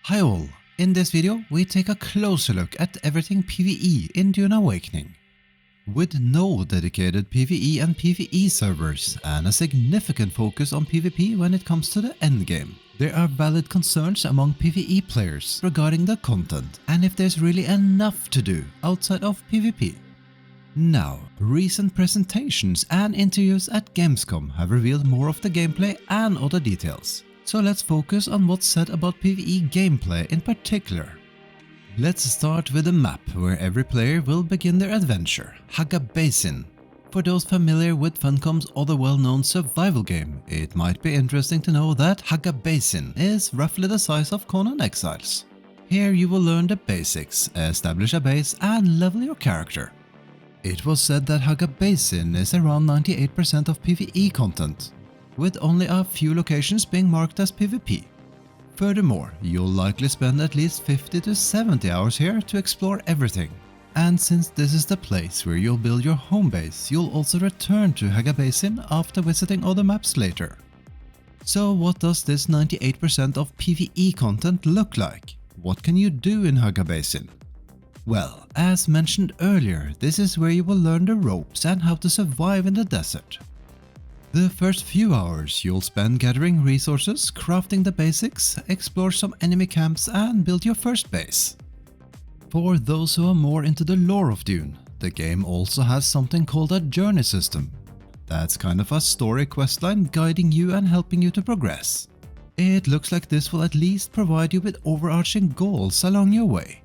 Hi all, in this video we take a closer look at everything PvE in Dune Awakening. With no dedicated PvE and PvE servers and a significant focus on PvP when it comes to the endgame, there are valid concerns among PvE players regarding the content and if there's really enough to do outside of PvP. Now, recent presentations and interviews at Gamescom have revealed more of the gameplay and other details. So let's focus on what's said about PvE gameplay in particular. Let's start with the map where every player will begin their adventure, Haga Basin. For those familiar with Funcom's other well-known survival game, it might be interesting to know that Haga Basin is roughly the size of Conan Exiles. Here you will learn the basics, establish a base and level your character. It was said that Haga Basin is around 98% of PvE content, with only a few locations being marked as PvP. Furthermore, you'll likely spend at least 50 to 70 hours here to explore everything. And since this is the place where you'll build your home base, you'll also return to Haga Basin after visiting other maps later. So what does this 98% of PvE content look like? What can you do in Haga Basin? Well, as mentioned earlier, this is where you will learn the ropes and how to survive in the desert. The first few hours you'll spend gathering resources, crafting the basics, explore some enemy camps and build your first base. For those who are more into the lore of Dune, the game also has something called a journey system. That's kind of a story questline guiding you and helping you to progress. It looks like this will at least provide you with overarching goals along your way.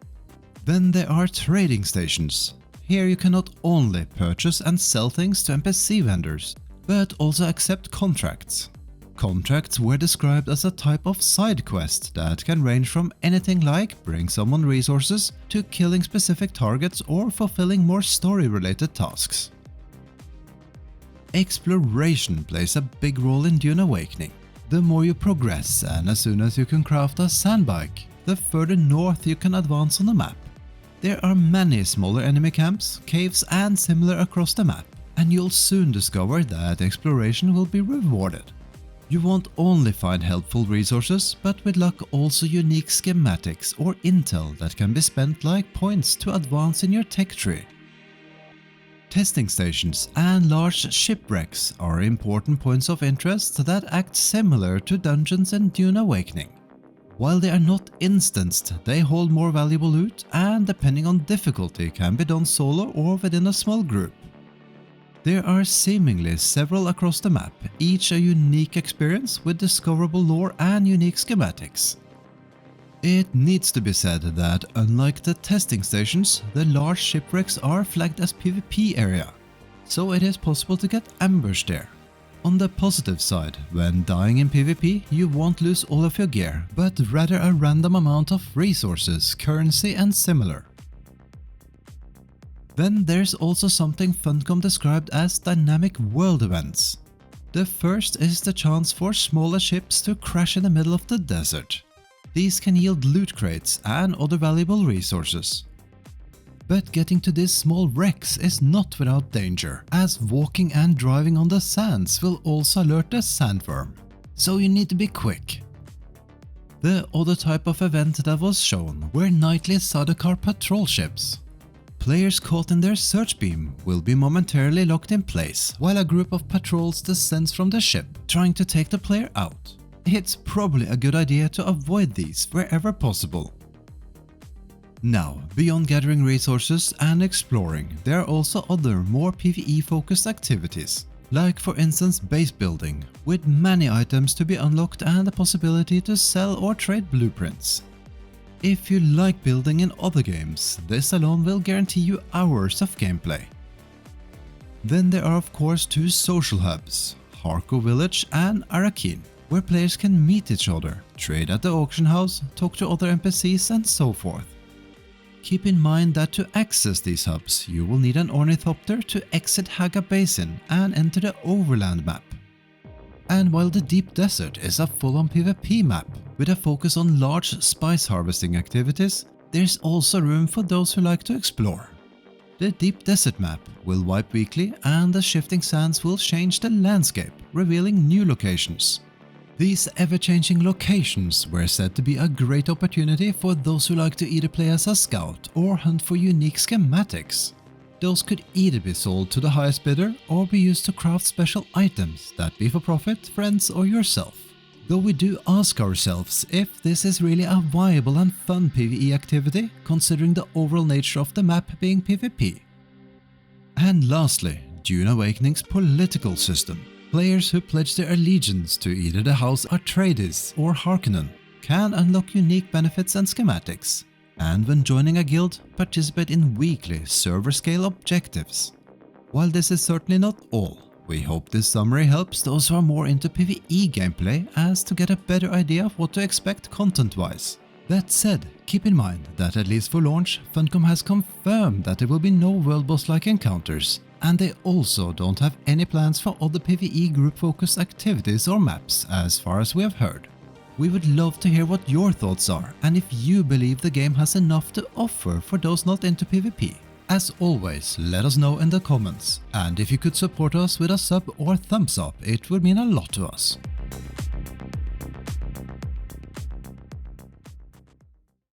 Then there are trading stations. Here you can not only purchase and sell things to NPC vendors, but also accept contracts. Contracts were described as a type of side quest that can range from anything like bring someone resources to killing specific targets or fulfilling more story-related tasks. Exploration plays a big role in Dune Awakening. The more you progress and as soon as you can craft a sandbike, the further north you can advance on the map. There are many smaller enemy camps, caves and similar across the map, and you'll soon discover that exploration will be rewarded. You won't only find helpful resources, but with luck also unique schematics or intel that can be spent like points to advance in your tech tree. Testing stations and large shipwrecks are important points of interest that act similar to dungeons in Dune Awakening. While they are not instanced, they hold more valuable loot and depending on difficulty can be done solo or within a small group. There are seemingly several across the map, each a unique experience with discoverable lore and unique schematics. It needs to be said that unlike the testing stations, the large shipwrecks are flagged as PvP area, so it is possible to get ambushed there. On the positive side, when dying in PvP, you won't lose all of your gear, but rather a random amount of resources, currency and similar. Then there's also something Funcom described as dynamic world events. The first is the chance for smaller ships to crash in the middle of the desert. These can yield loot crates and other valuable resources. But getting to these small wrecks is not without danger, as walking and driving on the sands will also alert the sandworm, so you need to be quick. The other type of event that was shown were nightly Sardaukar patrol ships. Players caught in their search beam will be momentarily locked in place while a group of patrols descends from the ship, trying to take the player out. It's probably a good idea to avoid these wherever possible. Now, beyond gathering resources and exploring, there are also other more PvE focused activities, like for instance base building, with many items to be unlocked and the possibility to sell or trade blueprints. If you like building in other games, this alone will guarantee you hours of gameplay. Then there are of course two social hubs, Harko Village and Arakin, where players can meet each other, trade at the auction house, talk to other NPCs and so forth. Keep in mind that to access these hubs, you will need an ornithopter to exit Haga Basin and enter the overland map. And while the Deep Desert is a full-on PvP map, with a focus on large spice harvesting activities, there's also room for those who like to explore. The Deep Desert map will wipe weekly and the shifting sands will change the landscape, revealing new locations. These ever-changing locations were said to be a great opportunity for those who like to either play as a scout or hunt for unique schematics. Those could either be sold to the highest bidder or be used to craft special items that be for profit, friends or yourself. Though we do ask ourselves if this is really a viable and fun PvE activity, considering the overall nature of the map being PvP. And lastly, Dune Awakening's political system. Players who pledge their allegiance to either the House Atreides or Harkonnen can unlock unique benefits and schematics, and when joining a guild, participate in weekly server-scale objectives. While this is certainly not all, we hope this summary helps those who are more into PvE gameplay as to get a better idea of what to expect content-wise. That said, keep in mind that at least for launch, Funcom has confirmed that there will be no world boss-like encounters, and they also don't have any plans for other PvE group-focused activities or maps as far as we have heard. We would love to hear what your thoughts are and if you believe the game has enough to offer for those not into PvP. As always, let us know in the comments, and if you could support us with a sub or thumbs up, it would mean a lot to us.